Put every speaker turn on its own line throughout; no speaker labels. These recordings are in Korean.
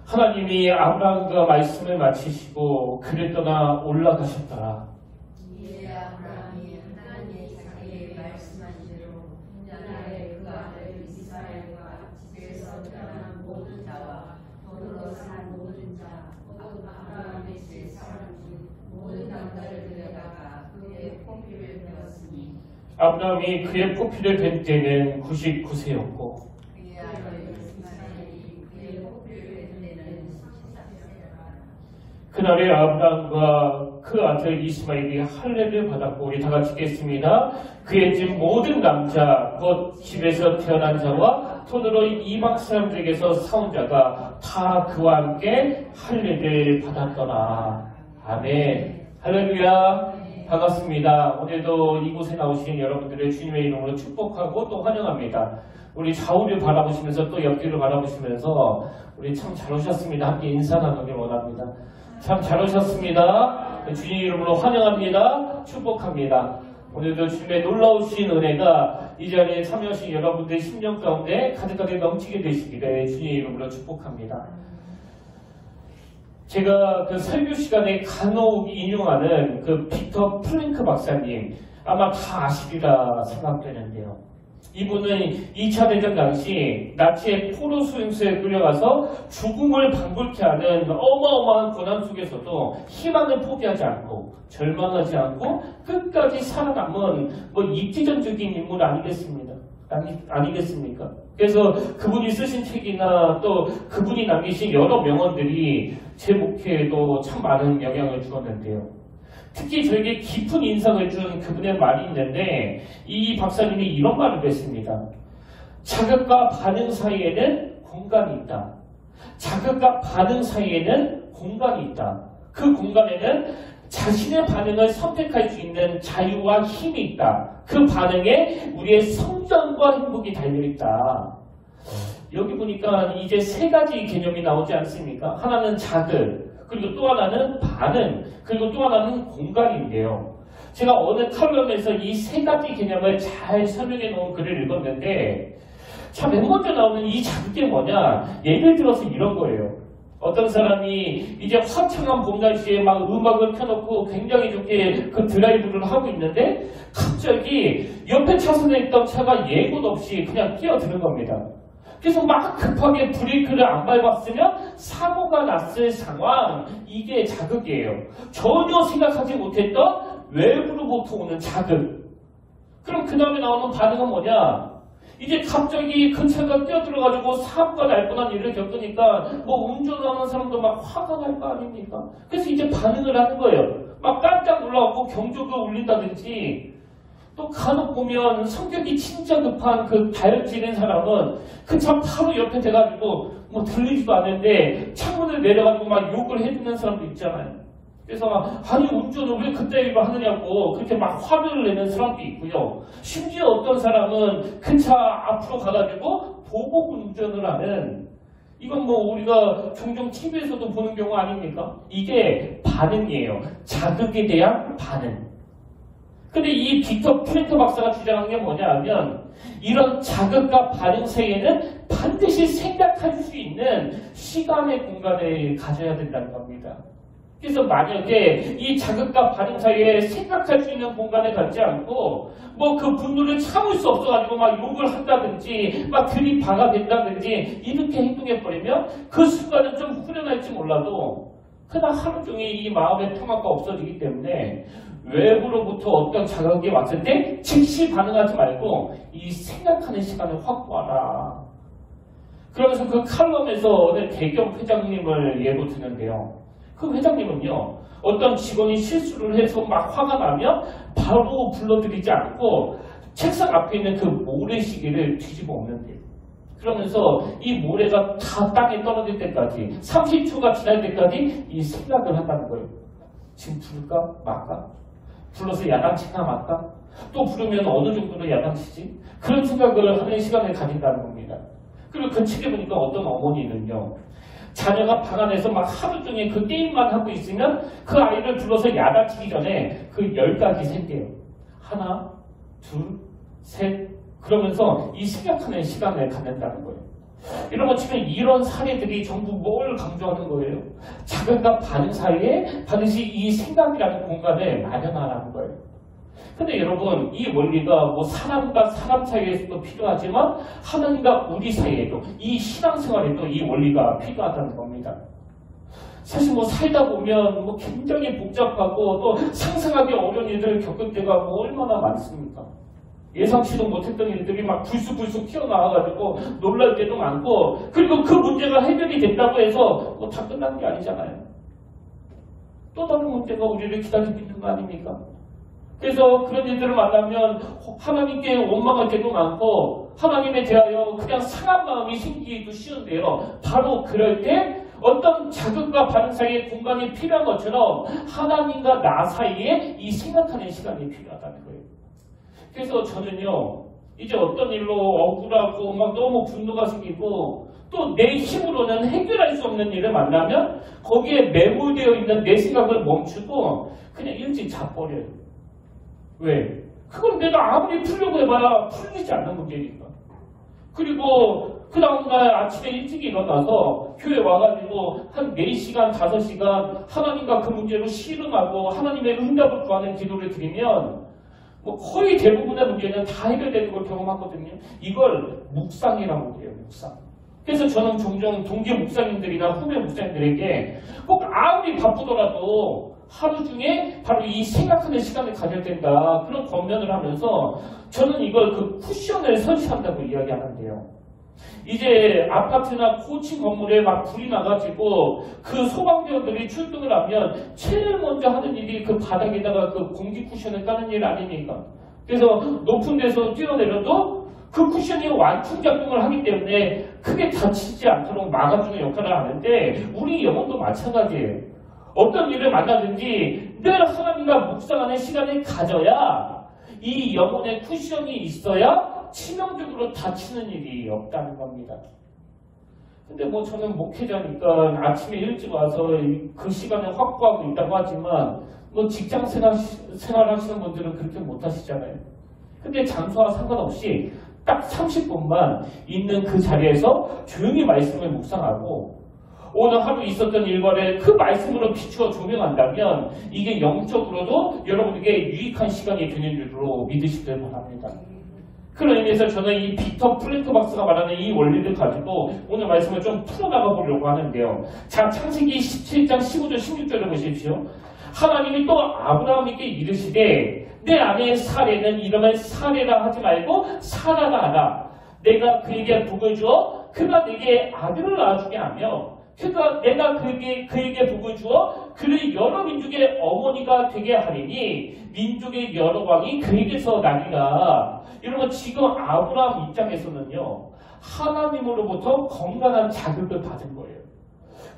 하나님이 아브라함과 말씀을 마치시고 그를 떠나 올라가셨더라.
이에 아브라함이 하나님의 자기에게 말씀한 대로 나의 그 아들 이스마엘과 집에서 태어난 모든 자와 더불어 산 모든 자 곧 아브라함의 제 사람 중 모든 남자를 데려다가 그의 포피를 베었으니
아브라함이 그의 포피를 벤 때는 99세였고
그의 아들 이스마엘이 그의 포피를 벤 때는 14세라.
그날에 아브라함과 그 아들 이스마엘이 할례를 받았고 우리 다 같이 읽겠습니다. 그의 집 모든 남자 곧 집에서 태어난 자와 손으로 이방 사람들에게서 사온 자가 다 그와 함께 할례를 받았더라. 아멘. 할렐루야. 반갑습니다. 오늘도 이곳에 나오신 여러분들의 주님의 이름으로 축복하고 또 환영합니다. 우리 좌우를 바라보시면서 또 옆뒤를 바라보시면서 우리 참 잘 오셨습니다. 함께 인사 나누길 원합니다. 참 잘 오셨습니다. 주님 이름으로 환영합니다. 축복합니다. 오늘도 주님의 놀라우신 은혜가 이 자리에 참여하신 여러분들의 심령 가운데 가득하게 넘치게 되시기를 주님 이름으로 축복합니다. 제가 그 설교 시간에 간혹 인용하는 그 빅터 프랭크 박사님 아마 다 아시리라 생각되는데요. 이분은 2차 대전 당시 나치의 포로 수용소에 끌려가서 죽음을 방불케 하는 어마어마한 고난 속에서도 희망을 포기하지 않고 절망하지 않고 끝까지 살아남은 입지전적인 인물 아니겠습니까? 그래서 그분이 쓰신 책이나 또 그분이 남기신 여러 명언들이 제 목회에도 참 많은 영향을 주었는데요. 특히 저에게 깊은 인상을 준 그분의 말이 있는데 이 박사님이 이런 말을 했습니다. 자극과 반응 사이에는 공간이 있다. 자극과 반응 사이에는 공간이 있다. 그 공간에는 자신의 반응을 선택할 수 있는 자유와 힘이 있다. 그 반응에 우리의 성장과 행복이 달려있다. 여기 보니까 이제 세 가지 개념이 나오지 않습니까? 하나는 자극, 그리고 또 하나는 반응, 그리고 또 하나는 공간인데요. 제가 어느 칼럼에서 이 세 가지 개념을 잘 설명해 놓은 글을 읽었는데 참 맨 먼저 나오는 이 자극이 뭐냐? 예를 들어서 이런 거예요. 어떤 사람이 이제 화창한 봄 날씨에 막 음악을 켜놓고 굉장히 좋게 그 드라이브를 하고 있는데 갑자기 옆에 차선에 있던 차가 예고도 없이 그냥 끼어드는 겁니다. 그래서 막 급하게 브레이크를 안 밟았으면 사고가 났을 상황, 이게 자극이에요. 전혀 생각하지 못했던 외부로부터 오는 자극. 그럼 그 다음에 나오는 반응은 뭐냐? 이제 갑자기 그 차가 뛰어들어가지고 사고가 날 뻔한 일을 겪으니까 운전하는 사람도 막 화가 날 거 아닙니까? 그래서 이제 반응을 하는 거예요. 막 깜짝 놀라고 경적을 울린다든지 또 간혹 보면 성격이 진짜 급한 그 다혈질인 사람은 그 차 바로 옆에 대가지고 들리지도 않는데 창문을 내려가지고 막 욕을 해주는 사람도 있잖아요. 그래서 아니 운전을 왜 그때 이거 하느냐고 그렇게 막 화를 내는 사람도 있고요. 심지어 어떤 사람은 그 차 앞으로 가가지고 보복 운전을 하는, 이건 우리가 종종 TV에서도 보는 경우 아닙니까? 이게 반응이에요. 자극에 대한 반응. 근데 이 빅터 프랭크 박사가 주장한 게 뭐냐 하면 이런 자극과 반응 사이에는 반드시 생각할 수 있는 시간의 공간을 가져야 된다는 겁니다. 그래서 만약에 이 자극과 반응 사이에 생각할 수 있는 공간을 갖지 않고 그 분노를 참을 수 없어가지고 막 욕을 한다든지 막 들이박아 댄다든지 이렇게 행동해버리면 그 순간은 좀 후련할지 몰라도 그날 하루 종일 이 마음의 평화가 없어지기 때문에 외부로부터 어떤 자극이 왔을 때 즉시 반응하지 말고 이 생각하는 시간을 확보하라. 그러면서 그 칼럼에서 어느 대기업 회장님을 예로 드는데요. 그 회장님은요, 어떤 직원이 실수를 해서 막 화가 나면 바로 불러들이지 않고 책상 앞에 있는 그 모래시계를 뒤집어 엎는데요. 그러면서 이 모래가 다 땅에 떨어질 때까지 30초가 지날 때까지 이 생각을 한다는 거예요. 지금 부를까 말까? 불러서 야단치나 말까? 또 부르면 어느 정도로 야단치지? 그런 생각을 하는 시간을 가진다는 겁니다. 그리고 그 책에 보니까 어떤 어머니는요, 자녀가 방 안에서 막 하루 종일 그 게임만 하고 있으면 그 아이를 불러서 야단치기 전에 그 10가지 셀게요. 하나, 둘, 셋, 그러면서 이 생각하는 시간을 갖는다는 거예요. 여러분 지금 이런 사례들이 전부 뭘 강조하는 거예요? 자극과 반응 사이에 반드시 이 생각이라는 공간을 마련하라는 거예요. 근데 여러분 이 원리가 뭐 사람과 사람 사이에서도 필요하지만 하나님과 우리 사이에도 이 신앙생활에도 이 원리가 필요하다는 겁니다. 사실 뭐 살다 보면 뭐 굉장히 복잡하고 또 상상하기 어려운 일들을 겪을 때가 뭐 얼마나 많습니까? 예상치도 못했던 일들이 막 불쑥불쑥 튀어나와가지고 놀랄 때도 많고, 그리고 그 문제가 해결이 됐다고 해서 뭐 다 끝난 게 아니잖아요. 또 다른 문제가 우리를 기다리고 있는 거 아닙니까? 그래서 그런 일들을 만나면 하나님께 원망할 때도 많고 하나님에 대하여 그냥 상한 마음이 생기기도 쉬운데요. 바로 그럴 때 어떤 자극과 반응 사이의 공간이 필요한 것처럼 하나님과 나 사이에 이 생각하는 시간이 필요하다는 거예요. 그래서 저는요, 이제 어떤 일로 억울하고 막 너무 분노가 생기고 또 내 힘으로는 해결할 수 없는 일을 만나면 거기에 매몰되어 있는 내 생각을 멈추고 그냥 일찍 자버려요. 왜? 그건 내가 아무리 풀려고 해봐야 풀리지 않는 문제니까. 그리고 그 다음날 아침에 일찍 일어나서 교회 와가지고 한 4시간, 5시간 하나님과 그 문제로 씨름하고 하나님의 응답을 구하는 기도를 드리면 뭐 거의 대부분의 문제는 다 해결되는 걸 경험하거든요. 이걸 묵상이라고 해요. 묵상. 그래서 저는 종종 동기 목사님들이나 후배 목사님들에게 꼭 아무리 바쁘더라도 하루 중에 바로 이 생각하는 시간을 가져야 된다. 그런 권면을 하면서 저는 이걸 그 쿠션을 설치한다고 이야기하는데요. 이제 아파트나 고층 건물에 막 불이 나가지고 그 소방대원들이 출동을 하면 제일 먼저 하는 일이 그 바닥에다가 그 공기 쿠션을 까는 일 아닙니까? 그래서 높은 데서 뛰어내려도 그 쿠션이 완충작용을 하기 때문에 크게 다치지 않도록 막아주는 역할을 하는데 우리 영혼도 마찬가지예요. 어떤 일을 만나든지 늘 하나님과 묵상하는 시간을 가져야 이 영혼의 쿠션이 있어야 치명적으로 다치는 일이 없다는 겁니다. 근데 뭐 저는 목회자니까 아침에 일찍 와서 그 시간을 확보하고 있다고 하지만 뭐 직장 생활 하시는 분들은 그렇게 못 하시잖아요. 근데 장소와 상관없이 딱 30분만 있는 그 자리에서 조용히 말씀을 묵상하고 오늘 하루 있었던 일과를 그 말씀으로 비추어 조명한다면 이게 영적으로도 여러분에게 유익한 시간이 되는 줄로 믿으시길 바랍니다. 그런 의미에서 저는 이 빅터 프랭크박스가 말하는 이 원리를 가지고 오늘 말씀을 좀 풀어나가 보려고 하는데요. 자, 창세기 17장 15절 16절을 보십시오. 하나님이 또 아브라함에게 이르시되 내 아내의 사례는 이름을 사례라 하지 말고 사라라 하라. 내가 그에게 복을 주어 그가 내게 아들을 낳아주게 하며 그가 내가 그에게 복을 주어 그를 여러 민족의 어머니가 되게 하리니 민족의 여러 왕이 그에게서 나리라. 여러분 지금 아브라함 입장에서는요 하나님으로부터 건강한 자극을 받은 거예요.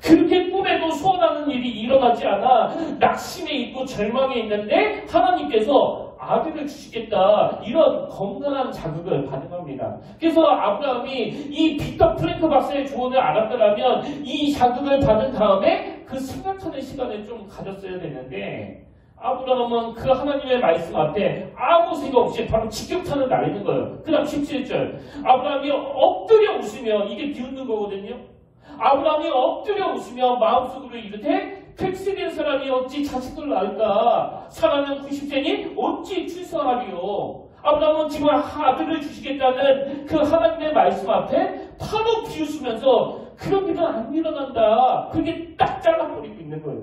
그렇게 꿈에도 소원하는 일이 일어나지 않아 낙심해 있고 절망해 있는데 하나님께서 아들을 주시겠다 이런 건강한 자극을 받은 겁니다. 그래서 아브라함이 이 빅터 프랭크 박사의 조언을 알았더라면 이 자극을 받은 다음에 그 생각하는 시간을 좀 가졌어야 되는데 아브라함은 그 하나님의 말씀 앞에 아무 생각 없이 바로 직격탄을 날리는 거예요. 그 다음 17절 아브라함이 엎드려 웃으며 이게 비웃는 거거든요. 아브라함이 엎드려 웃으며 마음속으로 이르되 100세된 사람이 어찌 자식을 낳을까? 사라는 90세니 어찌 출산하리요? 아브라함은 지금 아들을 주시겠다는 그 하나님의 말씀 앞에 바로 비웃으면서 그런 일은 안 일어난다. 그게 딱 잘라버리고 있는 거예요.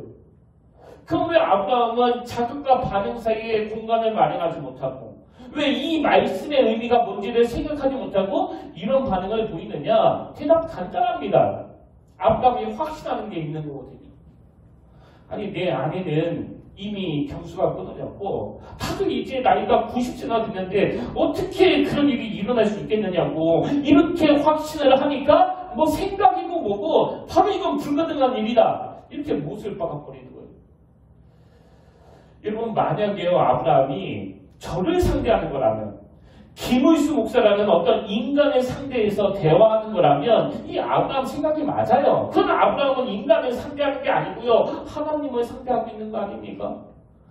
그럼 왜 아브라함은 자극과 반응 사이에 공간을 마련하지 못하고 왜 이 말씀의 의미가 뭔지를 생각하지 못하고 이런 반응을 보이느냐? 대답 간단합니다. 아브라함이 확신하는 게 있는 거거든요. 아니 내 아내는 이미 경수가 끊어졌고 다들 이제 나이가 90세나 됐는데 어떻게 그런 일이 일어날 수 있겠느냐고 이렇게 확신을 하니까 뭐 생각이고 뭐고 바로 이건 불가능한 일이다. 이렇게 못을 박아버리는 거예요. 여러분 만약에요 아브라함이 저를 상대하는 거라면 김의수 목사라는 어떤 인간의 상대에서 대화하는 거라면 이 아브라함 생각이 맞아요. 그건 아브라함은 인간을 상대하는 게 아니고요. 하나님을 상대하고 있는 거 아닙니까?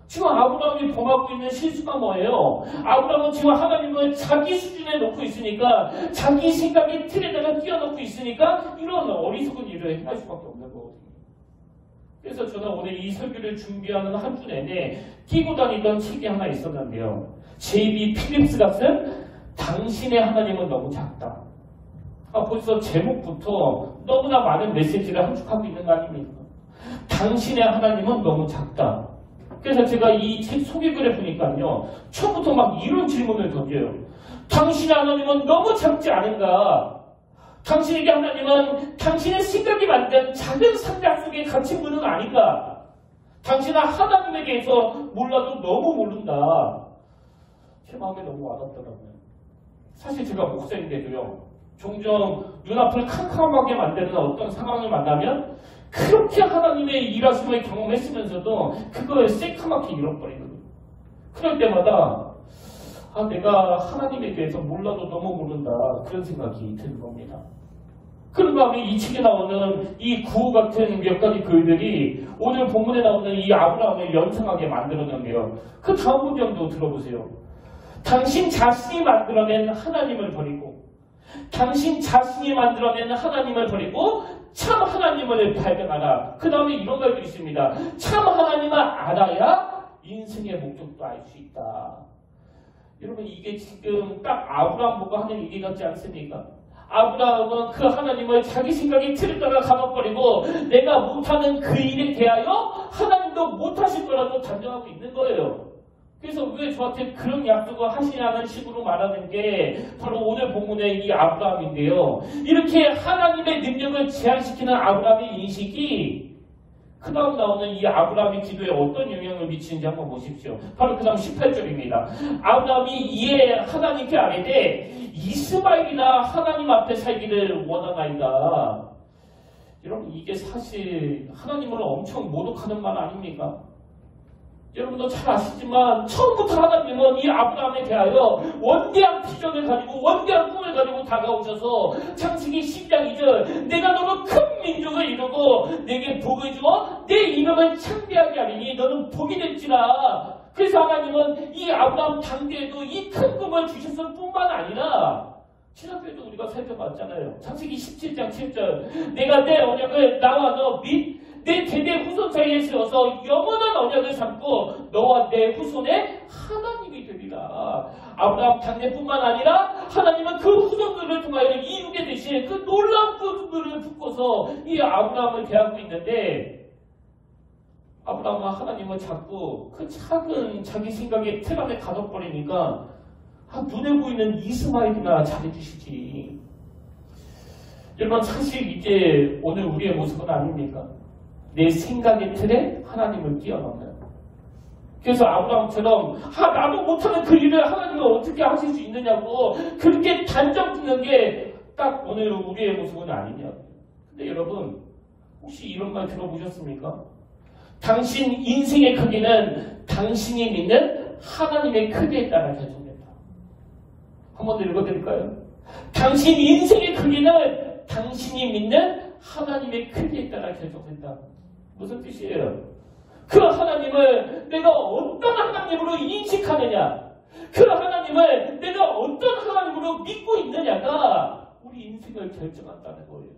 지금 아브라함이 범하고 있는 실수가 뭐예요? 아브라함은 지금 하나님을 자기 수준에 놓고 있으니까, 자기 생각의 틀에다가 끼워놓고 있으니까 이런 어리석은 일을 행할 수밖에 없는 거거든요. 그래서 저는 오늘 이 설교를 준비하는 한 주 내내 끼고 다니던 책이 하나 있었는데요. J.B. 필립스가 쓴 당신의 하나님은 너무 작다. 벌써 제목부터 너무나 많은 메시지를 함축하고 있는 거 아닙니까? 당신의 하나님은 너무 작다. 그래서 제가 이 책 소개글에 보니까요, 처음부터 막 이런 질문을 던져요. 당신의 하나님은 너무 작지 않은가? 당신에게 하나님은 당신의 생각이 만든 작은 상자 속에 갇힌 분은 아닌가? 당신은 하나님에 대해서 몰라도 너무 모른다. 제 마음에 너무 와닿더라고요. 사실 제가 목사인데도요, 종종 눈앞을 캄캄하게 만드는 어떤 상황을 만나면 그렇게 하나님의 일하심을 경험했으면서도 그걸 새카맣게 잃어버리거든요. 그럴 때마다 내가 하나님에 대해서 몰라도 너무 모른다, 그런 생각이 드는 겁니다. 그런 다음에 이 책에 나오는 이 구호 같은 몇 가지 글들이 오늘 본문에 나오는 이 아브라함을 연상하게 만들어낸대요. 그 다음 문장도 들어보세요. 당신 자신이 만들어낸 하나님을 버리고, 당신 자신이 만들어낸 하나님을 버리고 참 하나님을 발견하라. 그 다음에 이런 말도 있습니다. 참 하나님을 알아야 인생의 목적도 알 수 있다. 여러분, 이게 지금 딱 아브라함 보고 하는 얘기 같지 않습니까? 아브라함은 그 하나님을 자기 생각이 틀에 따라 감아버리고 내가 못하는 그 일에 대하여 하나님도 못하실 거라고 단정하고 있는 거예요. 그래서 왜 저한테 그런 약속을 하시냐는 식으로 말하는 게 바로 오늘 본문의 이 아브라함인데요. 이렇게 하나님의 능력을 제한시키는 아브라함의 인식이 그 다음 나오는 이 아브라함의 기도에 어떤 영향을 미치는지 한번 보십시오. 바로 그 다음 18절입니다. 아브라함이 이에 하나님께 아뢰되 이스마엘이나 하나님 앞에 살기를 원하나이다. 여러분, 이게 사실 하나님을 엄청 모독하는 말 아닙니까? 여러분도 잘 아시지만 처음부터 하나님은 이 아브라함에 대하여 원대한 비전을 가지고 원대한 꿈을 가지고 다가오셔서 창세기 10장 2절 내가 너로 큰 민족을 이루고 내게 복을 주어 내 이름을 창대하게 하리니 너는 복이 될지라. 그래서 하나님은 이 아브라함 당대에도 이 큰 꿈을 주셨을 뿐만 아니라 지난주에도 우리가 살펴봤잖아요. 창세기 17장 7절 내가 내 언약을 나와 너 및 내 대대 후손 사이에 세워서 영원한 언약을 삼고 너와 내 후손의 하나님이 되리라. 아브라함 당대뿐만 아니라 하나님은 그 후손들을 통하여 이루게 되신 그 놀라운 꿈들을 품고서 이 아브라함을 대하고 있는데, 아브라함은 하나님을 자꾸 그 작은 자기 생각의 틀 안에 가둬버리니까 눈에 보이는 이스마엘이나 잘해주시지. 여러분, 사실 이게 오늘 우리의 모습은 아닙니까? 내 생각의 틀에 하나님을 끼워넣는. 그래서 아브라함처럼 나도 못하는 그 일을 하나님은 어떻게 하실 수 있느냐고 그렇게 단정 짓는 게 딱 오늘 우리의 모습은 아니냐. 근데 여러분, 혹시 이런 말 들어보셨습니까? 당신 인생의 크기는 당신이 믿는 하나님의 크기에 따라 결정된다. 한번 더 읽어드릴까요? 당신 인생의 크기는 당신이 믿는 하나님의 크기에 따라 결정된다. 무슨 뜻이에요? 그 하나님을 내가 어떤 하나님으로 인식하느냐, 그 하나님을 내가 어떤 하나님으로 믿고 있느냐가 우리 인생을 결정한다는 거예요.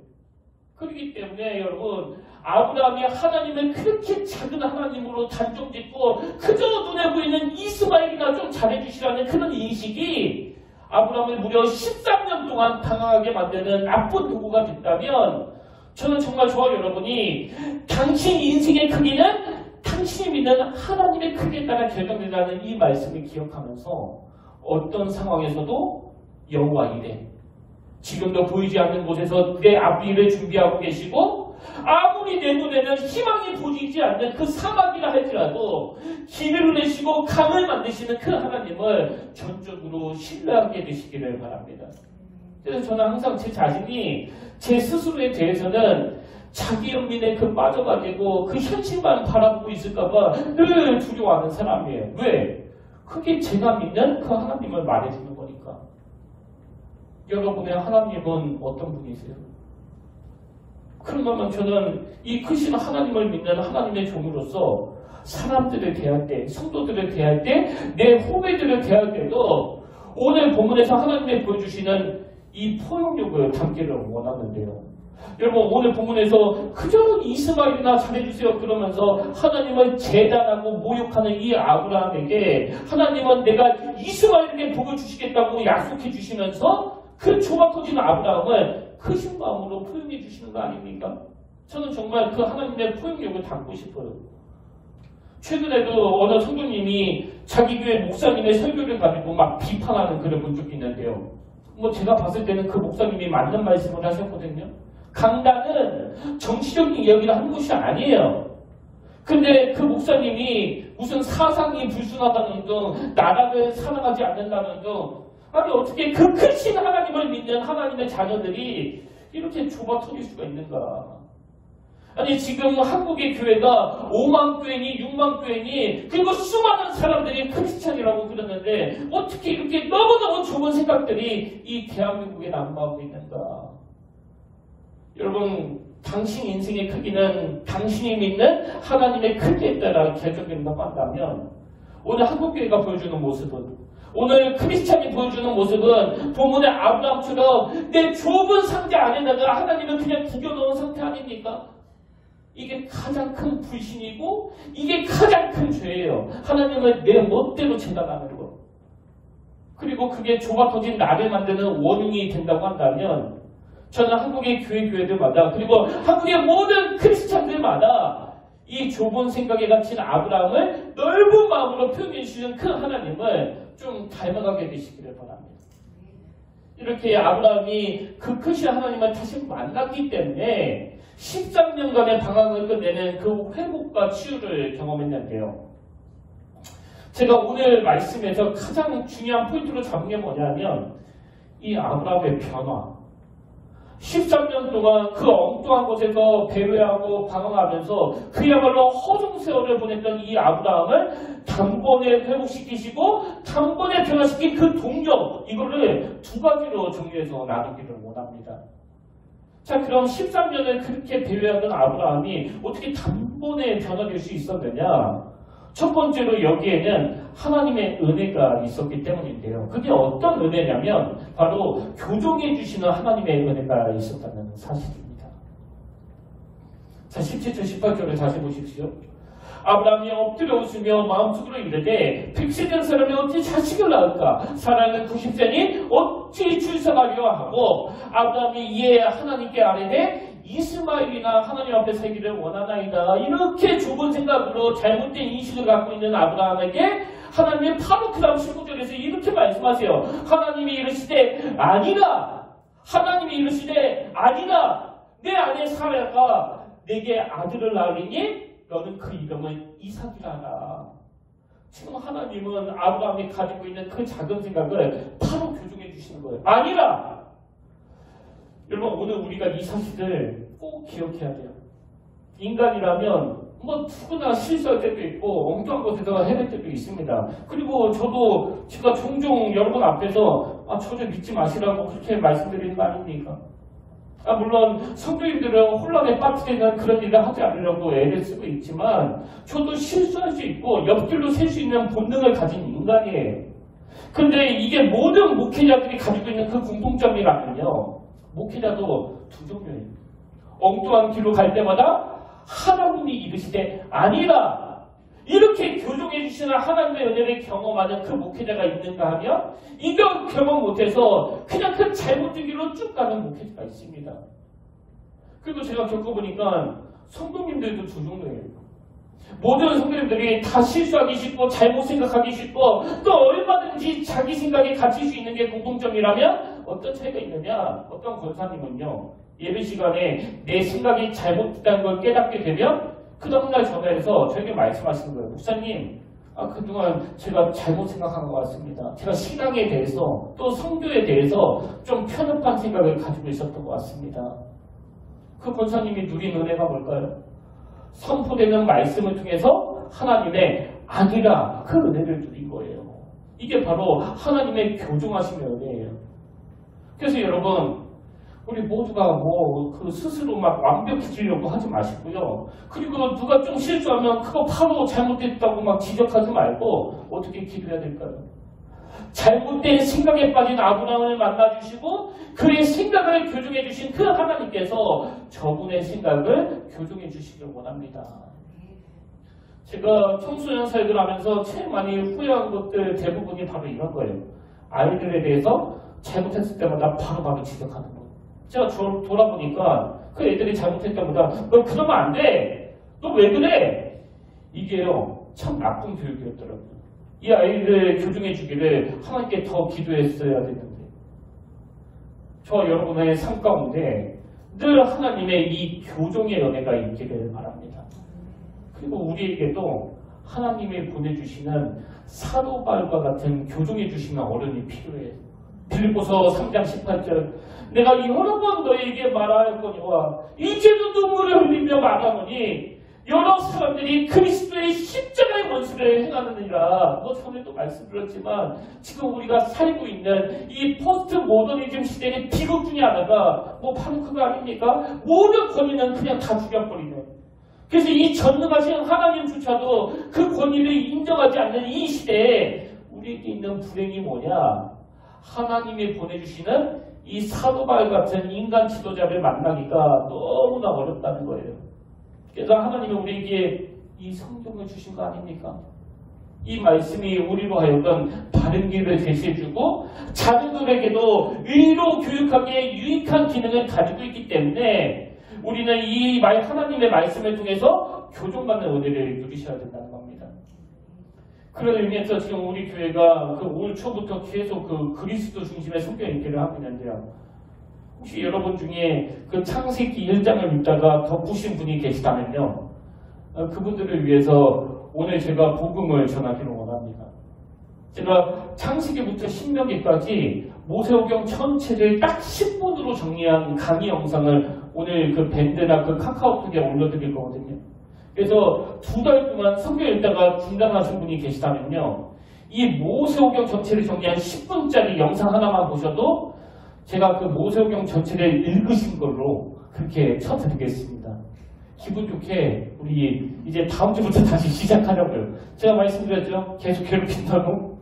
그렇기 때문에 여러분, 아브라함이 하나님을 그렇게 작은 하나님으로 단정짓고 그저 눈에 보이는 이스마엘이나 좀 잘해주시라는 그런 인식이 아브라함을 무려 13년 동안 당황하게 만드는 나쁜 도구가 됐다면, 저는 정말 저와 여러분이 당신 인생의 크기는 당신이 믿는 하나님의 크기에 따라 결정된다는 이 말씀을 기억하면서 어떤 상황에서도 여호와 이레, 지금도 보이지 않는 곳에서 내 앞일을 준비하고 계시고 아무리 내 눈에는 희망이 보이지 않는 그 사막이라 할지라도 길을 내시고 강을 만드시는 그 하나님을 전적으로 신뢰하게 되시기를 바랍니다. 그래서 저는 항상 제 자신이 제 스스로에 대해서는 자기 연민에 빠져가지고 그 현실만 바라보고 있을까봐 늘 두려워하는 사람이에요. 왜? 그게 제가 믿는 그 하나님을 말해주는 거니까. 여러분의 하나님은 어떤 분이세요? 그러면 저는 이 크신 하나님을 믿는 하나님의 종으로서 사람들을 대할 때, 성도들을 대할 때, 내 후배들을 대할 때도 오늘 본문에서 하나님이 보여주시는 이 포용력을 담기를 원하는데요. 여러분 오늘 본문에서 그저 이스마엘이나 잘해주세요 그러면서 하나님을 재단하고 모욕하는 이 아브라함에게 하나님은 내가 이스마엘에게 복을 주시겠다고 약속해 주시면서 그 좁아 터진 아브라함을 크신 마음으로 포용해 주시는 거 아닙니까? 저는 정말 그 하나님의 포용력을 담고 싶어요. 최근에도 어느 성도님이 자기 교회 목사님의 설교를 가지고 막 비판하는 글을 본 적이 있는데요. 뭐 제가 봤을 때는 그 목사님이 맞는 말씀을 하셨거든요. 강단은 정치적인 이야기를 하는 것이 아니에요. 근데 그 목사님이 무슨 사상이 불순하다는 등 나라를 사랑하지 않는다는 등 아니 어떻게 그 크신 하나님을 믿는 하나님의 자녀들이 이렇게 좁아 터질 수가 있는가. 아니 지금 한국의 교회가 5만 교회니 6만 교회니 그리고 수많은 사람들이 크리스찬이라고 그러는데 어떻게 이렇게 너무너무 좁은 생각들이 이 대한민국에 난무하고 있는가. 여러분 당신 인생의 크기는 당신이 믿는 하나님의 크기에 따라 결정된다고 한다면 오늘 한국교회가 보여주는 모습은 오늘 크리스찬이 보여주는 모습은 본문의 아브라함처럼 내 좁은 상자 안에다가 하나님을 그냥 구겨놓은 상태 아닙니까? 이게 가장 큰 불신이고 이게 가장 큰 죄예요. 하나님을 내 멋대로 재단하는 것. 그리고 그게 좁아 터진 나를 만드는 원인이 된다고 한다면 저는 한국의 교회들마다 그리고 한국의 모든 크리스찬들마다 이 좁은 생각에 갇힌 아브라함을 넓은 마음으로 표현해 주시는 그 하나님을 좀 닮아가게 되시기를 바랍니다. 이렇게 아브라함이 그 크신 하나님을 다시 만났기 때문에 13년간의 방황을 끝내는 그 회복과 치유를 경험했는데요. 제가 오늘 말씀에서 가장 중요한 포인트로 잡은 게 뭐냐면 이 아브라함의 변화. 13년 동안 그 엉뚱한 곳에서 배회하고 방황하면서 그야말로 허송세월을 보냈던 이 아브라함을 단번에 회복시키시고 단번에 변화시킨 그 동력 이거를 두 가지로 정리해서 나누기를 원합니다. 자 그럼 13년을 그렇게 배회하던 아브라함이 어떻게 단번에 변화될 수 있었느냐. 첫 번째로 여기에는 하나님의 은혜가 있었기 때문인데요. 그게 어떤 은혜냐면 바로 교정해 주시는 하나님의 은혜가 있었다는 사실입니다. 자 17절 18절을 다시 보십시오. 아브라함이 엎드려 웃으며 마음속으로 이르되 100세 된 사람이 어찌 자식을 낳을까? 사라는 90세니 어찌 출산하려 하고 아브라함이 이에 하나님께 아뢰되 이스마엘이나 하나님 앞에 살기를 원하나이다. 이렇게 좁은 생각으로 잘못된 인식을 갖고 있는 아브라함에게 하나님이 바로 그 다음 19절에서 이렇게 말씀하세요. 하나님이 이르시되 아니라 하나님이 이르시되 아니라 내 아내 사라가 내게 아들을 낳으리니 너는 그 이름을 이삭이라 하라. 지금 하나님은 아브라함이 가지고 있는 그 작은 생각을 바로 교정해 주시는 거예요. 아니라 여러분 오늘 우리가 이 사실을 꼭 기억해야 돼요. 인간이라면 뭐 누구나 실수할 때도 있고 엉뚱한 곳에서 헤맬 때도 있습니다. 그리고 저도 제가 종종 여러분 앞에서 저 좀 믿지 마시라고 그렇게 말씀드리는 거 아닙니까? 물론 성도님들은 혼란에 빠뜨리는 그런 일을 하지 않으려고 애를 쓰고 있지만 저도 실수할 수 있고 옆길로 셀 수 있는 본능을 가진 인간이에요. 근데 이게 모든 목회자들이 가지고 있는 그 공통점이라면요. 목회자도 두 종류예요. 엉뚱한 길로 갈 때마다 하나님이 이르시되 아니라 이렇게 교정해 주시는 하나님의 은혜를 경험하는 그 목회자가 있는가 하면 이거 경험 못해서 그냥 그 잘못된 길로 쭉 가는 목회자가 있습니다. 그리고 제가 겪어보니까 성도님들도 두 종류예요. 모든 성도님들이 다 실수하기 쉽고 잘못 생각하기 쉽고 또 얼마든지 자기 생각에 갇힐 수 있는 게 공통점이라면 어떤 차이가 있느냐. 어떤 권사님은요. 예배 시간에 내 생각이 잘못됐다는 걸 깨닫게 되면 그 다음날 전화해서 저에게 말씀하시는 거예요. 목사님, 그동안 제가 잘못 생각한 것 같습니다. 제가 신앙에 대해서 또 성교에 대해서 좀 편협한 생각을 가지고 있었던 것 같습니다. 그 권사님이 누린 은혜가 뭘까요? 선포되는 말씀을 통해서 하나님의 아니라 그 은혜를 누린 거예요. 이게 바로 하나님의 교정하심의 은혜예요. 그래서 여러분 우리 모두가 뭐 그 스스로 막 완벽해지려고 하지 마시고요. 그리고 누가 좀 실수하면 그거 바로 잘못됐다고 막 지적하지 말고 어떻게 기도해야 될까요? 잘못된 생각에 빠진 아브라함을 만나주시고 그의 생각을 교정해 주신 그 하나님께서 저분의 생각을 교정해 주시길 원합니다. 제가 청소년 사역을 하면서 제일 많이 후회한 것들 대부분이 바로 이런 거예요. 아이들에 대해서 잘못했을 때마다 바로바로 지적하는 거예요. 제가 돌아보니까 그 애들이 잘못할 때마다 너 그러면 안 돼! 너 왜 그래? 이게요 참 나쁜 교육이었더라고요. 이 아이를 교정해 주기를 하나님께 더 기도했어야 되는데 저와 여러분의 삶 가운데 늘 하나님의 이 교정의 은혜가 있기를 바랍니다. 그리고 우리에게도 하나님이 보내주시는 사도 바울과 같은 교정해 주시는 어른이 필요해요. 빌립보서 3장 18절 내가 여러 번 너에게 말하였거니와 이제도 눈물을 흘리며 말하노니 여러 사람들이 그리스도의 십자가의 원수를 행하느니라. 뭐 전에도 말씀드렸지만 지금 우리가 살고 있는 이 포스트 모더니즘 시대의 비극 중에 하나가 뭐 바로 그거 아닙니까? 모든 권위는 그냥 다 죽여버리네. 그래서 이 전능하신 하나님조차도 그 권위를 인정하지 않는 이 시대에 우리에게 있는 불행이 뭐냐? 하나님이 보내주시는 이 사도 바울 같은 인간 지도자를 만나기가 너무나 어렵다는 거예요. 그래서 하나님이 우리에게 이 성경을 주신 거 아닙니까? 이 말씀이 우리로 하여금 바른 길을 제시해주고 자녀들에게도 의로 교육하기에 유익한 기능을 가지고 있기 때문에 우리는 이 하나님의 말씀을 통해서 교정받는 은혜를 누리셔야 된다는 겁니다. 그런 의미에서 지금 우리 교회가 올 초부터 계속 그리스도 중심의 성경 읽기를 하고 있는데요. 혹시 여러분 중에 그 창세기 1장을 읽다가 덮으신 분이 계시다면요. 그분들을 위해서 오늘 제가 복음을 전하기를 원합니다. 제가 창세기부터 신명기까지 모세오경 전체를 딱 10분으로 정리한 강의 영상을 오늘 그 밴드나 그 카카오톡에 올려드릴 거거든요. 그래서 2달 동안 성경 읽다가 중단하신 분이 계시다면요. 이 모세오경 전체를 정리한 10분짜리 영상 하나만 보셔도 제가 그 모세오경 전체를 읽으신 걸로 그렇게 쳐드리겠습니다. 기분 좋게 우리 이제 다음 주부터 다시 시작하려고요. 제가 말씀드렸죠. 계속 괴롭힌다고.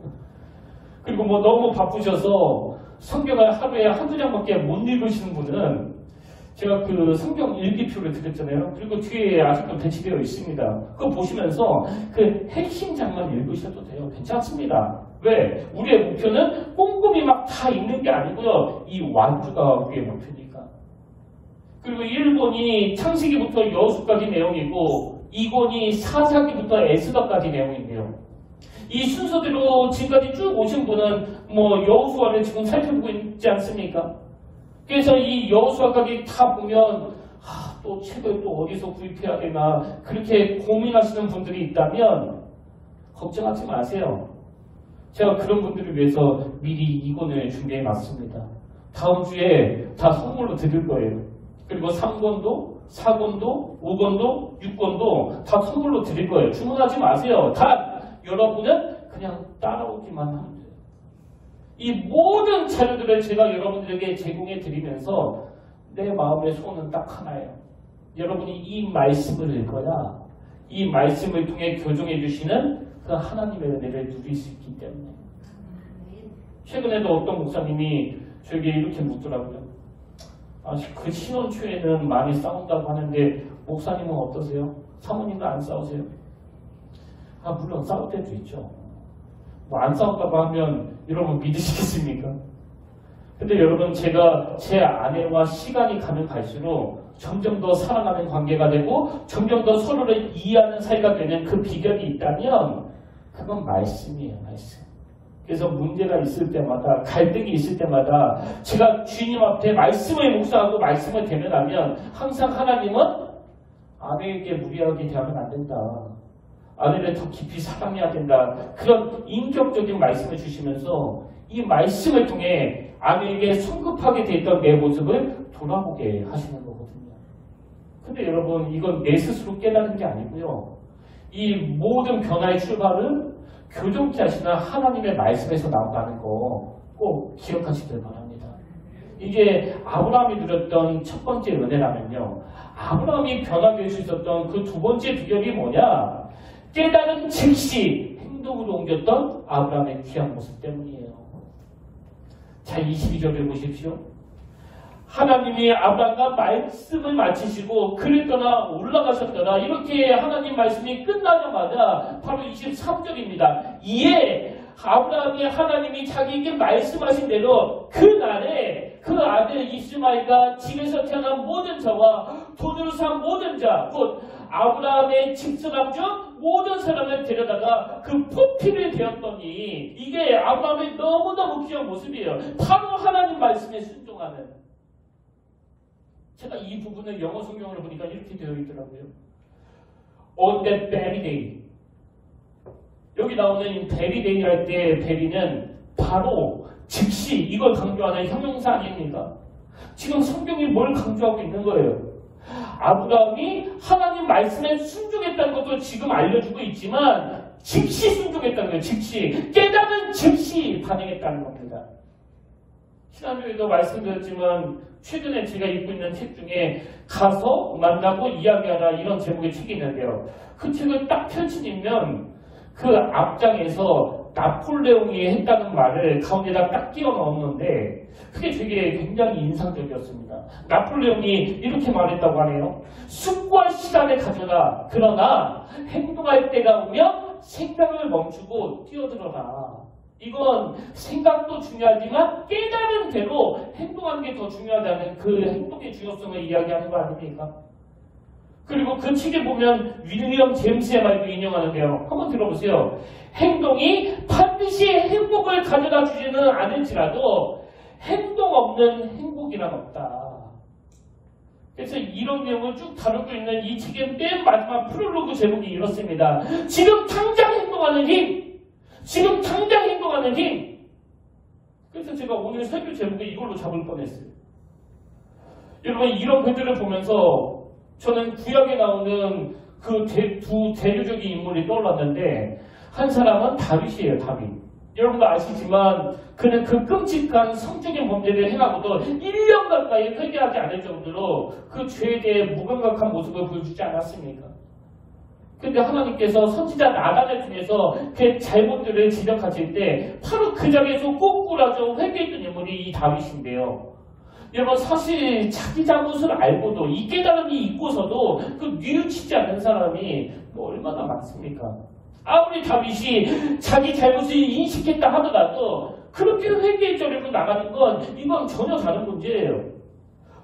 그리고 뭐 너무 바쁘셔서 성경을 하루에 한두 장밖에 못 읽으시는 분은 제가 그 성경 일기표를 드렸잖아요. 그리고 뒤에 아직도 배치되어 있습니다. 그거 보시면서 그 핵심장만 읽으셔도 돼요. 괜찮습니다. 왜? 우리의 목표는 꼼꼼히 막 다 읽는 게 아니고요. 이 완주가 우리의 목표니까. 그리고 1권이 창세기부터 여호수까지 내용이고 2권이 사사기부터 에스더까지 내용인데요. 이 순서대로 지금까지 쭉 오신 분은 뭐 여호수아를 지금 살펴보고 있지 않습니까? 그래서 이 여호수아까지 다 보면 또 책을 또 어디서 구입해야 되나 그렇게 고민하시는 분들이 있다면 걱정하지 마세요. 제가 그런 분들을 위해서 미리 2권을 준비해 놨습니다. 다음 주에 다 선물로 드릴 거예요. 그리고 3권도, 4권도, 5권도, 6권도 다 선물로 드릴 거예요. 주문하지 마세요. 다 여러분은 그냥 따라오기만 하면 돼요. 이 모든 자료들을 제가 여러분들에게 제공해 드리면서 내 마음의 소원은 딱 하나예요. 여러분이 이 말씀을 읽어야 이 말씀을 통해 교정해 주시는 그 하나님의 은혜를 누릴 수 있기 때문에. 최근에도 어떤 목사님이 저에게 이렇게 묻더라고요. 그 신혼 초에는 많이 싸운다고 하는데 목사님은 어떠세요? 사모님도 안 싸우세요? 물론 싸울 때도 있죠. 뭐 안 싸운다고 하면 여러분 믿으시겠습니까? 근데 여러분 제가 제 아내와 시간이 가면 갈수록 점점 더 사랑하는 관계가 되고 점점 더 서로를 이해하는 사이가 되는 그 비결이 있다면 그건 말씀이에요. 말씀. 그래서 문제가 있을 때마다 갈등이 있을 때마다 제가 주님 앞에 말씀을 묵상하고 말씀을 대면하면 항상 하나님은 아내에게 무리하게 대하면 안 된다. 아내를 더 깊이 사랑해야 된다. 그런 인격적인 말씀을 주시면서 이 말씀을 통해 아내에게 성급하게 됐던 내 모습을 돌아보게 하시는 거거든요. 근데 여러분 이건 내 스스로 깨닫는 게 아니고요. 이 모든 변화의 출발은 교정케 하시는 하나님의 말씀에서 나온다는 거 꼭 기억하시길 바랍니다. 이게 아브라함이 누렸던 첫 번째 은혜라면요. 아브라함이 변화될 수 있었던 그 두 번째 비결이 뭐냐? 깨달은 즉시 행동으로 옮겼던 아브라함의 귀한 모습 때문이에요. 자, 22절을 보십시오. 하나님이 아브라함과 말씀을 마치시고 그를 떠나 올라가셨더라. 이렇게 하나님 말씀이 끝나자마자 바로 23절입니다. 이에 아브라함이 하나님이 자기에게 말씀하신 대로 그날에 그 아들 이스마엘과 집에서 태어난 모든 자와 돈으로 산 모든 자, 곧 아브라함의 집사람 중 모든 사람을 데려다가 그 포피를 되었더니, 이게 아브라함의 너무너무 귀한 모습이에요. 바로 하나님 말씀에 순종하는. 제가 이 부분을 영어 성경으로 보니까 이렇게 되어 있더라고요. On that very day. 여기 나오는 very day 할 때 very는 바로 즉시, 이걸 강조하는 형용사 아닙니까? 지금 성경이 뭘 강조하고 있는 거예요? 아브라함이 하나님 말씀에 순종했다는 것도 지금 알려주고 있지만 즉시 순종했다는 거예요. 즉시. 깨달은 즉시 반응했다는 겁니다. 지난주에도 말씀드렸지만 최근에 제가 읽고 있는 책 중에 가서 만나고 이야기하라, 이런 제목의 책이 있는데요. 그 책을 딱 펼치면 그 앞장에서 나폴레옹이 했다는 말을 가운데다 딱 끼워 넣었는데 그게 되게 굉장히 인상적이었습니다. 나폴레옹이 이렇게 말했다고 하네요. 숙고할 시간을 가져라. 그러나 행동할 때가 오면 생각을 멈추고 뛰어들어라. 이건 생각도 중요하지만 깨달은 대로 행동하는 게 더 중요하다는 그 행동의 중요성을 이야기하는 거 아닙니까? 그리고 그 책에 보면 윌리엄 제임스의 말도 인용하는데요. 한번 들어보세요. 행동이 반드시 행복을 가져다 주지는 않을지라도 행동 없는 행복이란 없다. 그래서 이런 내용을 쭉 다루고 있는 이 책의 맨 마지막 프롤로그 제목이 이렇습니다. 지금 당장 행동하는 힘! 지금 당장 행동하는 힘! 그래서 제가 오늘 설교 제목을 이걸로 잡을 뻔했어요. 여러분, 이런 글들을 보면서 저는 구약에 나오는 그 두 대표적인 인물이 떠올랐는데, 한 사람은 다윗이에요. 다윗. 여러분도 아시지만 그는 그 끔찍한 성적인 범죄를 행하고도 1년 가까이 회개하지 않을 정도로 그 죄에 대해 무감각한 모습을 보여주지 않았습니까? 근데 하나님께서 선지자 나단을 통해서 그 잘못들을 지적하실 때 바로 그 자리에서 꼬꾸라져 회개했던 인물이 이 다윗인데요. 여러분, 사실 자기 잘못을 알고도 이 깨달음이 있고서도 그 뉘우치지 않는 사람이 뭐 얼마나 많습니까? 아무리 다윗이 자기 잘못을 인식했다 하더라도 그렇게 회개의 자리로 나가는 건 이건 전혀 다른 문제예요.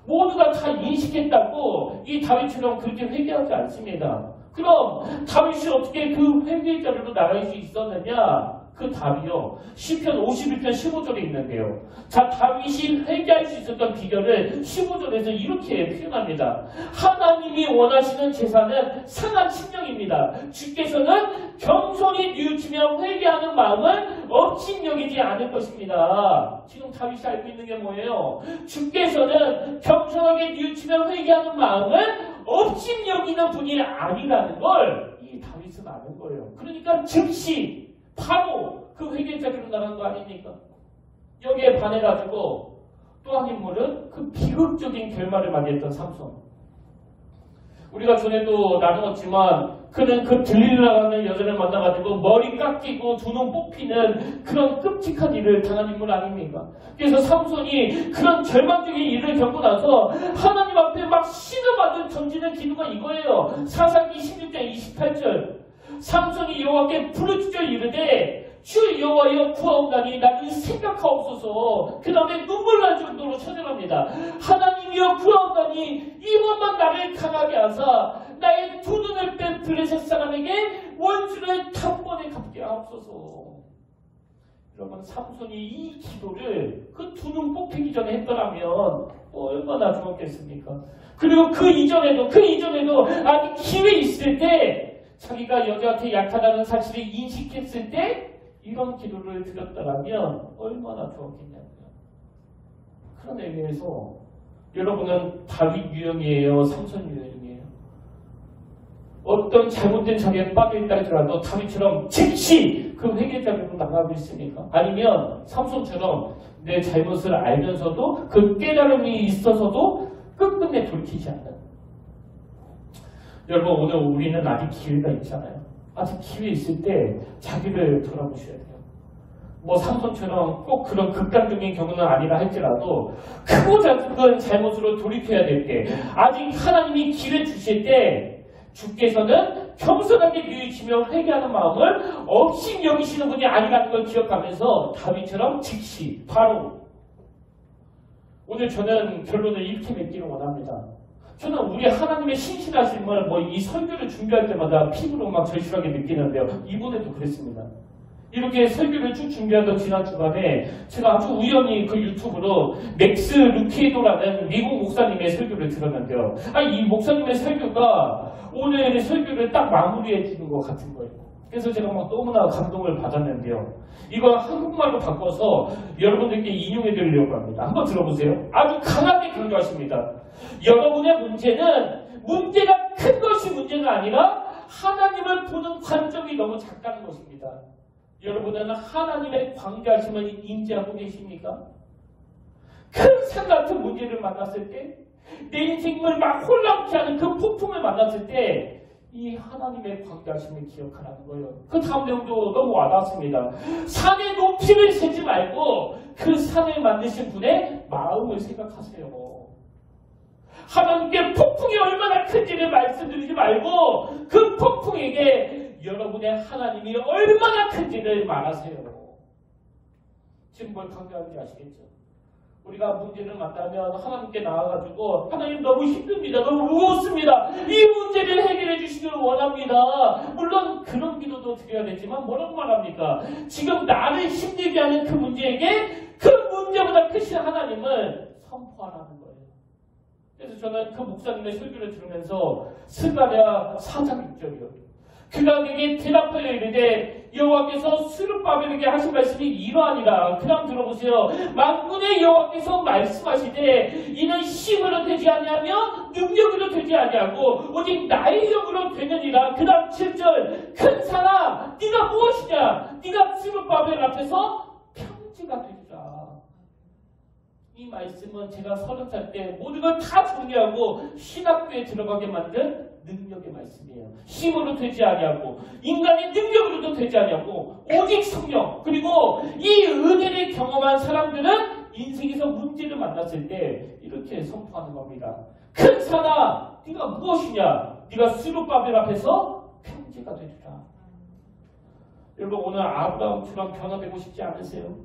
모두가 다 인식했다고 이 다윗처럼 그렇게 회개하지 않습니다. 그럼 다윗이 어떻게 그 회개의 자리로 나갈 수 있었느냐? 그 답이요. 시편 51편 15절에 있는데요. 자, 다윗이 회개할 수 있었던 비결을 15절에서 이렇게 표현합니다. 하나님이 원하시는 제사는 상한 심령입니다. 주께서는 겸손히 뉘우치며 회개하는 마음을 업신여기지 않을 것입니다. 지금 다윗이 알고 있는 게 뭐예요? 주께서는 겸손하게 뉘우치며 회개하는 마음을 업신여기는 분이 아니라는 걸 이 다윗은 아는 거예요. 그러니까 즉시 바로 그 회개 자리로 나간 거 아닙니까? 여기에 반해가지고 또 한 인물은 그 비극적인 결말을 맞이했던 삼손. 우리가 전에도 나누었지만 그는 그 들릴라라는 여자를 만나가지고 머리 깎이고 두 눈 뽑히는 그런 끔찍한 일을 당한 인물 아닙니까? 그래서 삼손이 그런 절망적인 일을 겪고 나서 하나님 앞에 막 신음하듯 던지는 기도가 이거예요. 사사기 16장 28절. 삼손이 여호와께 부르짖어 이르되 주 여호와여 구하옵나니 나를 생각하옵소서. 그 다음에 눈물 날 정도로 찬양합니다. 하나님이여 구하옵나니 이번만 나를 강하게 하사 나의 두 눈을 뺀 블레셋 사람에게 원수를 단번에 갚게 하옵소서. 여러분, 삼손이 이 기도를 그 두 눈 뽑히기 전에 했더라면 얼마나 좋았겠습니까? 그리고 그 이전에도 아니 기회 있을 때 자기가 여자한테 약하다는 사실을 인식했을 때 이런 기도를 드렸다면 얼마나 좋았겠냐고요. 그런 의미에서 여러분은 다윗 유형이에요? 삼손 유형이에요? 어떤 잘못된 자리에 빠져있다 할지라도 다윗처럼 즉시 그 회개자로 나가고 있습니까? 아니면 삼손처럼 내 잘못을 알면서도 그 깨달음이 있어서도 끝끝내 돌이키지 않는. 여러분 오늘 우리는 아직 기회가 있잖아요. 아직 기회 있을 때 자기를 돌아보셔야 돼요. 뭐 삼손처럼 꼭 그런 극단적인 경우는 아니라 할지라도 크고 작은 잘못으로 돌이켜야 될 때 아직 하나님이 기회 주실 때 주께서는 겸손하게 뉘우치며 회개하는 마음을 없이 여기시는 분이 아니라는 걸 기억하면서 다윗처럼 즉시 바로 오늘 저는 결론을 이렇게 맺기를 원합니다. 저는 우리 하나님의 신실하심을 이 설교를 준비할 때마다 피부로 막 절실하게 느끼는데요. 이번에도 그랬습니다. 이렇게 설교를 쭉 준비하던 지난 주간에 제가 아주 우연히 그 유튜브로 맥스 루케이도라는 미국 목사님의 설교를 들었는데요. 이 목사님의 설교가 오늘 설교를 딱 마무리해 주는 것 같은 거예요. 그래서 제가 너무나 감동을 받았는데요. 이거 한국말로 바꿔서 여러분들께 인용해 드리려고 합니다. 한번 들어보세요. 아주 강하게 강조하십니다. 여러분의 문제는 문제가 큰 것이 문제가 아니라 하나님을 보는 관점이 너무 작다는 것입니다. 여러분은 하나님의 광대하심을 인지하고 계십니까? 큰 산 같은 문제를 만났을 때, 내 인생을 막 혼란케 하는 그 폭풍을 만났을 때, 이 하나님의 광대하심을 기억하라는 거예요. 그 다음 내용도 너무 와닿습니다. 산의 높이를 세지 말고 그 산을 만드신 분의 마음을 생각하세요. 하나님께 폭풍이 얼마나 큰지를 말씀드리지 말고 그 폭풍에게 여러분의 하나님이 얼마나 큰지를 말하세요. 지금 뭘 강조하는지 아시겠죠? 우리가 문제를 만나면 하나님께 나와가지고 하나님 너무 힘듭니다. 너무 무겁습니다. 이 문제를 해결해 주시길 원합니다. 물론 그런 기도도 드려야 되지만 뭐라고 말합니까? 지금 나를 힘들게 하는 그 문제에게 그 문제보다 크신 하나님을 선포하라는 거예요. 그래서 저는 그 목사님의 설교를 들으면서 스가랴 4장 6절이요. 그가 내게 대답하여 이르되 여호와께서 스룹바벨에게 하신 말씀이 이러하니라. 그 다음 들어보세요. 만군의 여호와께서 말씀하시되 이는 힘으로 되지 아니하며 능력으로 되지 아니하고 오직 나의 영으로 되느니라. 그 다음 7절. 큰 산아 네가 무엇이냐? 네가 스룹바벨 앞에서 평지가 되리라. 이 말씀은 제가 30살 때 모든 걸 다 정리하고 신학교에 들어가게 만든 능력의 말씀이에요. 힘으로 되지 아니하고 인간의 능력으로도 되지 아니하고 오직 성령. 그리고 이 은혜를 경험한 사람들은 인생에서 문제를 만났을 때 이렇게 선포하는 겁니다. 큰 산아 네가 무엇이냐? 네가 스룹바벨 앞에서 평지가 되리라. 여러분 오늘 아브라함처럼 변화되고 싶지 않으세요?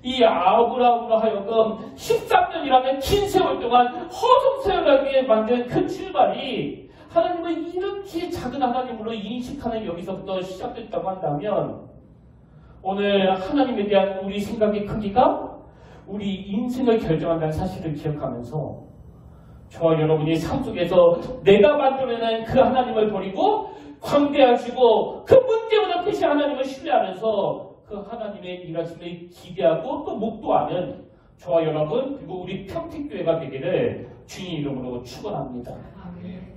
이 아브라함으로 하여금 13년이라는 긴 세월 동안 허송세월하게 만든 그 출발이 하나님을 이렇게 작은 하나님으로 인식하는 여기서부터 시작됐다고 한다면 오늘 하나님에 대한 우리 생각의 크기가 우리 인생을 결정한다는 사실을 기억하면서 저와 여러분이 삶 속에서 내가 만들어낸 그 하나님을 버리고 광대하시고 그 문제보다 크신 하나님을 신뢰하면서 그 하나님의 일하심을 기대하고 또 목도하는 저와 여러분 그리고 우리 평택교회가 되기를 주님 이름으로 축원합니다.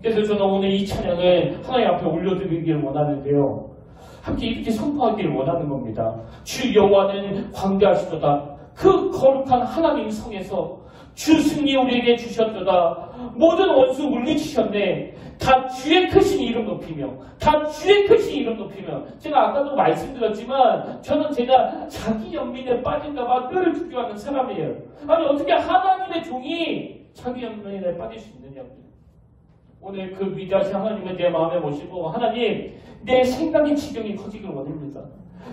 그래서 저는 오늘 이 찬양을 하나님 앞에 올려드리기를 원하는데요. 함께 이렇게 선포하기를 원하는 겁니다. 주 여호와는 광대하시도다. 그 거룩한 하나님 성에서 주 승리 우리에게 주셨도다. 모든 원수 물리치셨네. 다 주의 크신 이름 높이며 다 주의 크신 이름 높이며 제가 아까도 말씀드렸지만 저는 제가 자기 연민에 빠질까봐 늘 두려워하는 사람이에요. 아니 어떻게 하나님의 종이 자기 연민에 빠질 수 있느냐고요. 오늘 그 위대하신 하나님을 내 마음에 모시고 하나님 내 생각의 지경이 커지길 원합니다.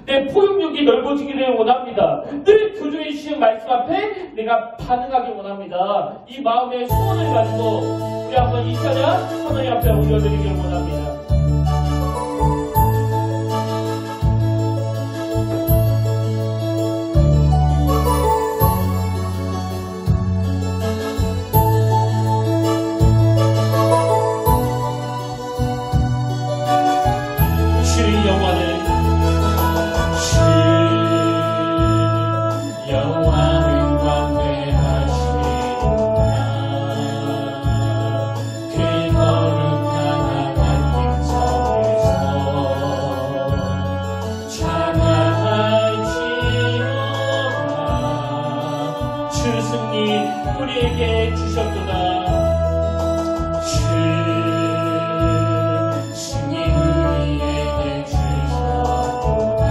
내 포용력이 넓어지기를 원합니다. 늘 교조해 주신 말씀 앞에 내가 반응하기 원합니다. 이 마음의 소원을 가지고 우리 한번 이 찬양 하나님 앞에 올려드리기를 원합니다.
거룩한 하나님
우리에게 주셨도다. 주님이 우리에게 주셨도다.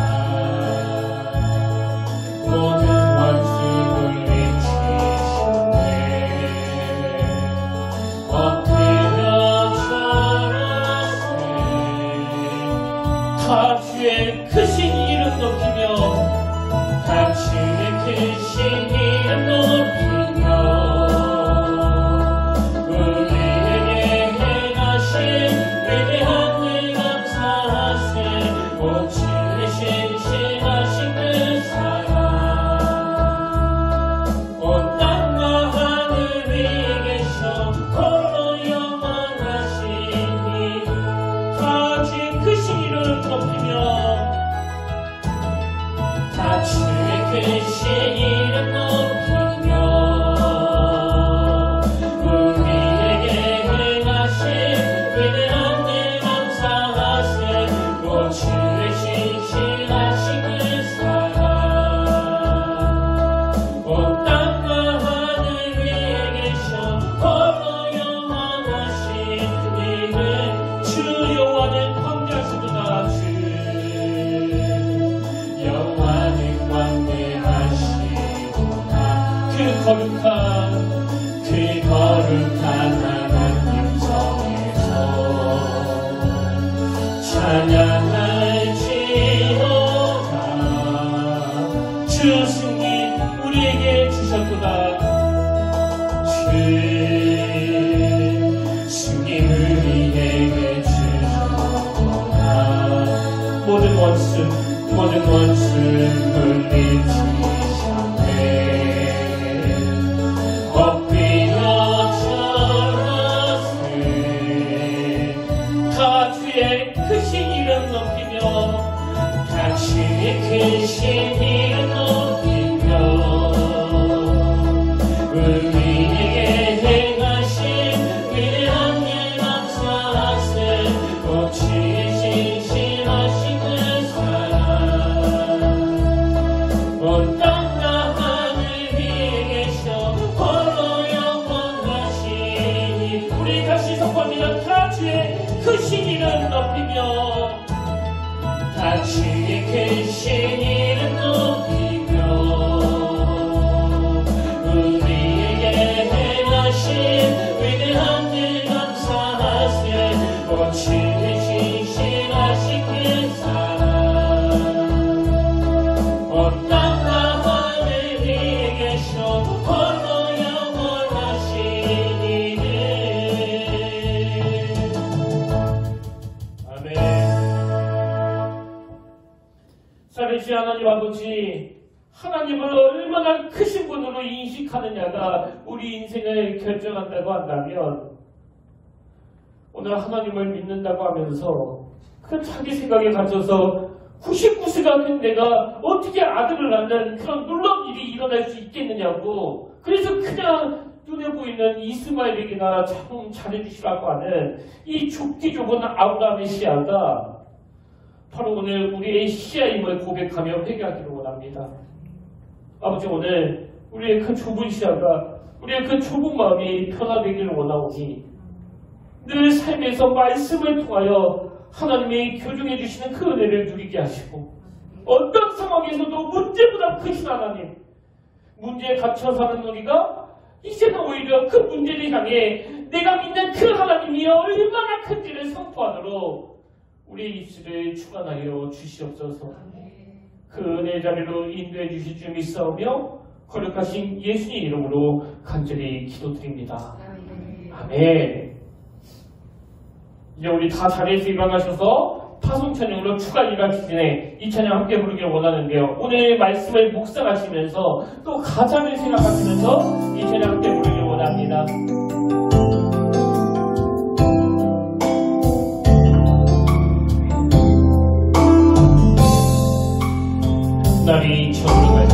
모든 원수를 내치셨네. 엎드려 절하세. 다 주의 크신 이름 높이며 다 주의 크신 이름 높이며 우리에게 행하신 위대한 일 감사하세. 오 주의 신실하신 그 사랑 온 땅과 하늘 위에 계셔 홀로 영원하시니 다 주의 크신 이름 높이며 다 주의 크신 이름 높이며 우리에게 행하신 위대한 일 감사하세. 오 주의 신실하신 그 사랑 온 땅과 하늘 위에 계셔 홀로 영원하시니는 주 여호와는 광대하시도다. 주 여호와는 광대하시도다. 그 거룩한 하나님 성에서 찬양할지어다. 주 승리 우리에게 주셨도다. 주 승리 우리에게 주셨도다. 모든 원수 물리치셨네. 엎드려 절하세. 다 주의 크신 이름 높이며 다 주의 크신 이름 높이며 우리에게 행하신 위대한 일 감사하세. 오 주의 신실하신 그 사랑 온 땅과 하늘 위에 계셔 홀로 영원하시니 우리 다시 선포합니다. 다 주의 크신 이름 높이며 다 주의 크신 이름 높이며 우리에게 행하신 위대한 일 감사하세. 오 주의 신실하신 그 사랑 온 땅과 하늘 위에 계셔 홀로 영원하시니는. 아멘. 살아계신 하나님 아버지, 하나님을 얼마나 크신 분으로 인식하느냐가 우리 인생을 결정한다고 한다면 오늘 하나님을 믿는다고 하면서 그 자기 생각에 갇혀서 99세가 된 내가 어떻게 아들을 낳는 그런 놀라운 일이 일어날 수 있겠느냐고, 그래서 그냥 눈에 보이는 이스마엘에게나 참 잘해주시라고 하는 이 좁디 좁은 아브라함의 시야가 바로 오늘 우리의 시야임을 고백하며 회개하기를 원합니다. 아버지, 오늘 우리의 그 좁은 시야가, 우리의 그 좁은 마음이 변화되기를 원하오니 늘 삶에서 말씀을 통하여 하나님이 교정해 주시는 그 은혜를 누리게 하시고, 어떤 상황에서도 문제보다 크신 하나님, 문제에 갇혀 사는 우리가 이제는 오히려 그 문제를 향해 내가 믿는 그 하나님이 얼마나 큰지를 선포하도록 우리의 입술을 주관하여 주시옵소서. 그 은혜의 자리로 인도해 주실 줄 믿사오며 거룩하신 예수님 이름으로 간절히 기도드립니다. 아멘. 이제 우리 다 자리에서 일어나셔서 파송 찬양으로 추가 일할 시즌에 이 찬양 함께 부르기를 원하는데요. 오늘 말씀을 묵상하시면서 또 가장을 생각하시면서 이 찬양 함께 부르기를 원합니다. 날이 저물어 갈 때,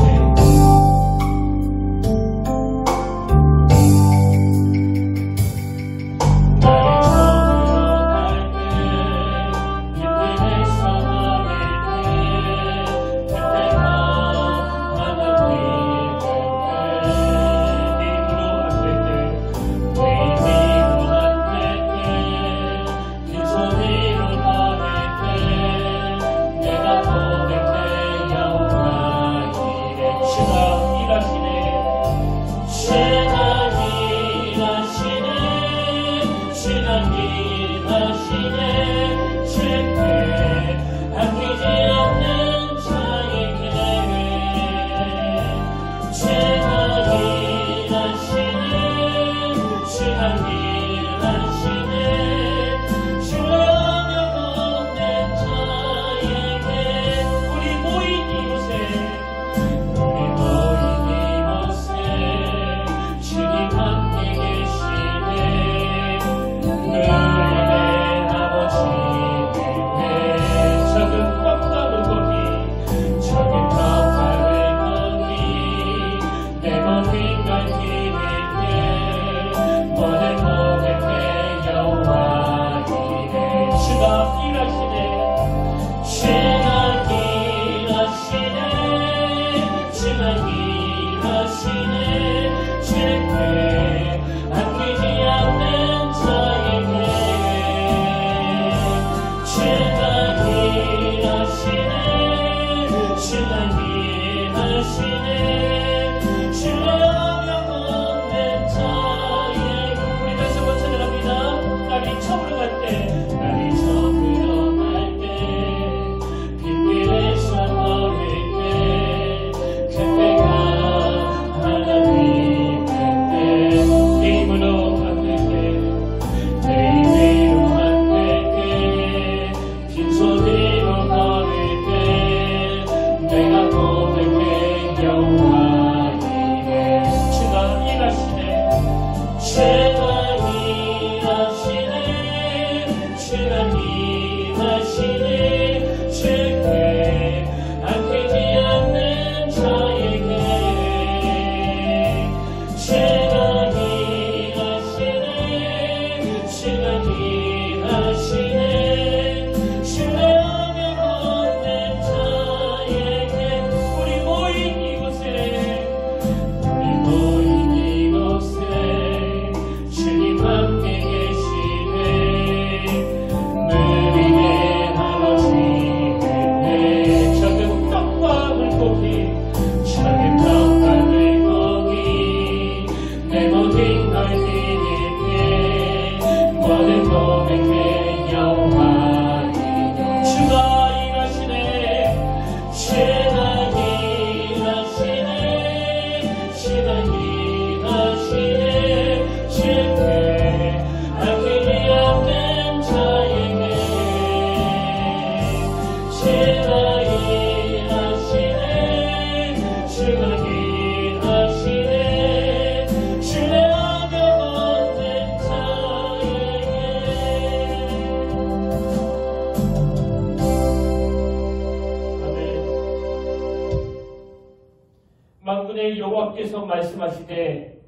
때문에 여호와께서 말씀하시되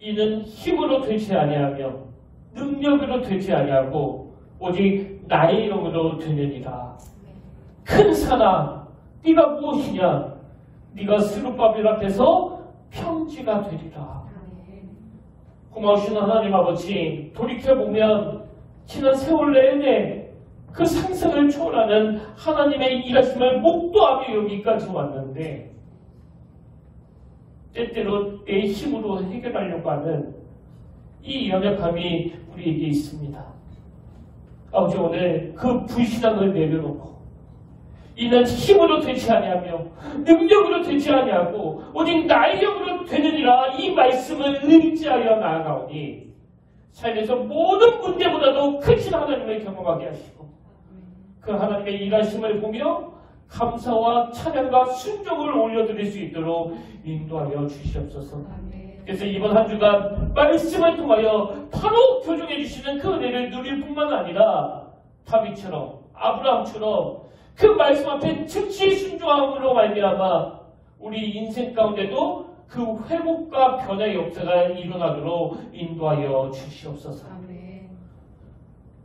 이는 힘으로 되지 아니하며 능력으로 되지 아니하고 오직 나의 이름으로 되느니라. 큰 산아 네가 무엇이냐? 네가 스룹바벨 앞에서 평지가 되리라. 고마우신 하나님 아버지, 돌이켜보면 지난 세월 내내 그 상상을 초월하는 하나님의 일하심을 목도하며 여기까지 왔는데 때때로 내 힘으로 해결하려고 하는 이 연약함이 우리에게 있습니다. 아버지, 오늘 그 불신앙을 내려놓고 이는 힘으로 되지 아니하며 능력으로 되지 아니하고 오직 나의 영으로 되느니라 이 말씀을 의지하여 나아가오니 삶에서 모든 문제보다도 크신 하나님을 경험하게 하시고 그 하나님의 일하심을 보며 감사와 찬양과 순종을 올려드릴 수 있도록 인도하여 주시옵소서. 그래서 이번 한 주간 말씀을 통하여 바로 교정해 주시는 그 은혜를 누릴 뿐만 아니라 다윗처럼 아브라함처럼 그 말씀 앞에 즉시 순종함으로 말미암아 우리 인생 가운데도 그 회복과 변화의 역사가 일어나도록 인도하여 주시옵소서.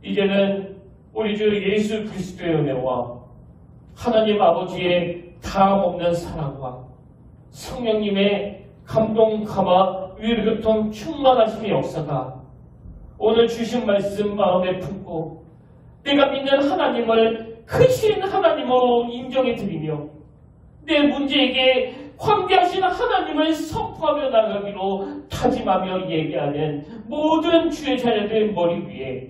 이제는 우리 주 예수 그리스도의 은혜와 하나님 아버지의 다함없는 사랑과 성령님의 감동, 감화, 위로 교통 충만하심의 역사가 오늘 주신 말씀 마음에 품고 내가 믿는 하나님을 크신 하나님으로 인정해 드리며 내 문제에게 관계하신 하나님을 선포하며 나가기로 다짐하며 얘기하는 모든 주의 자녀들 머리 위에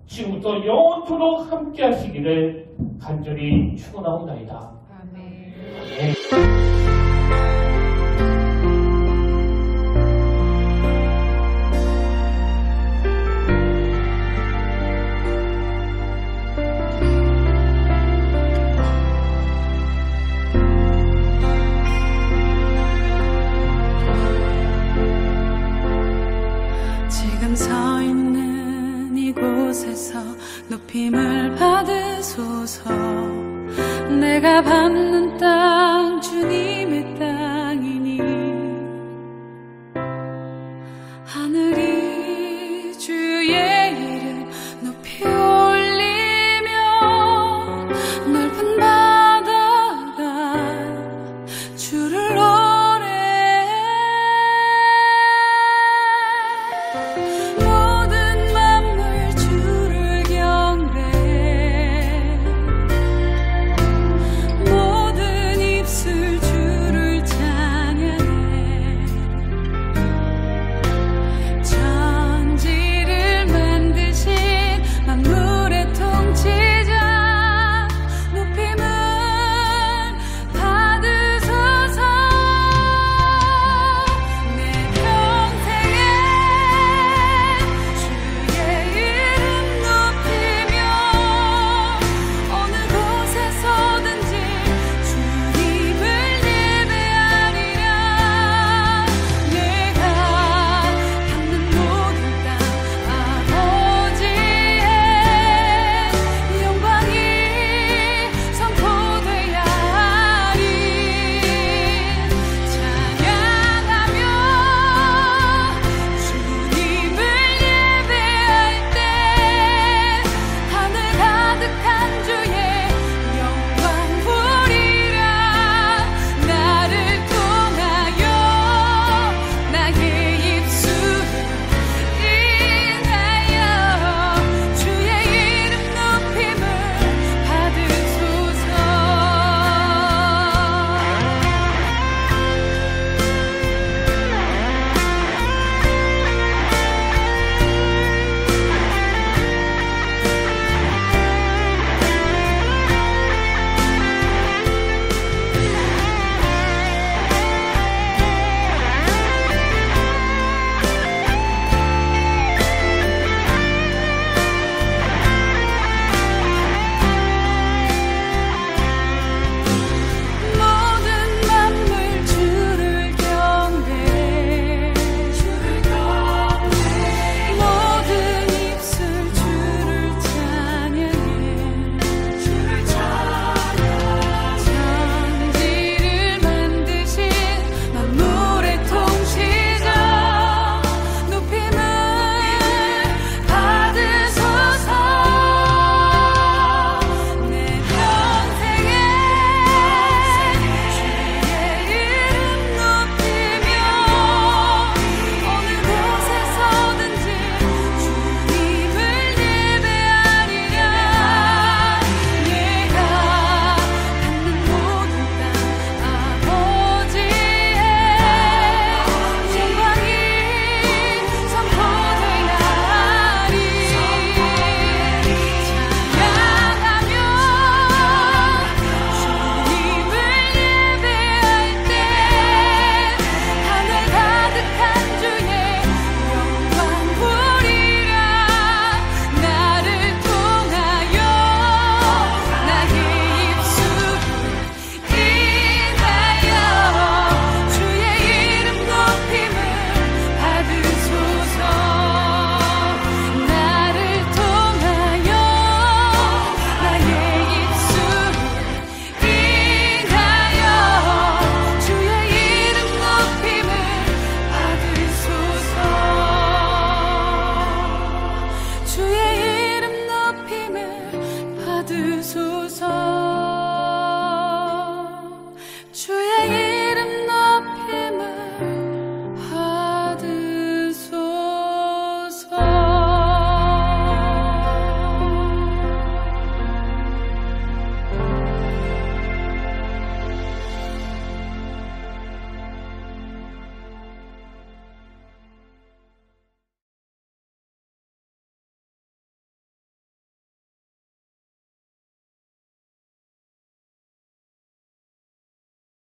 지금부터 영원토록 함께 하시기를 간절히 축원하옵나이다. 아멘.
지금 서 있는 이곳에서 높임을 받으소서. 내가 받는 땅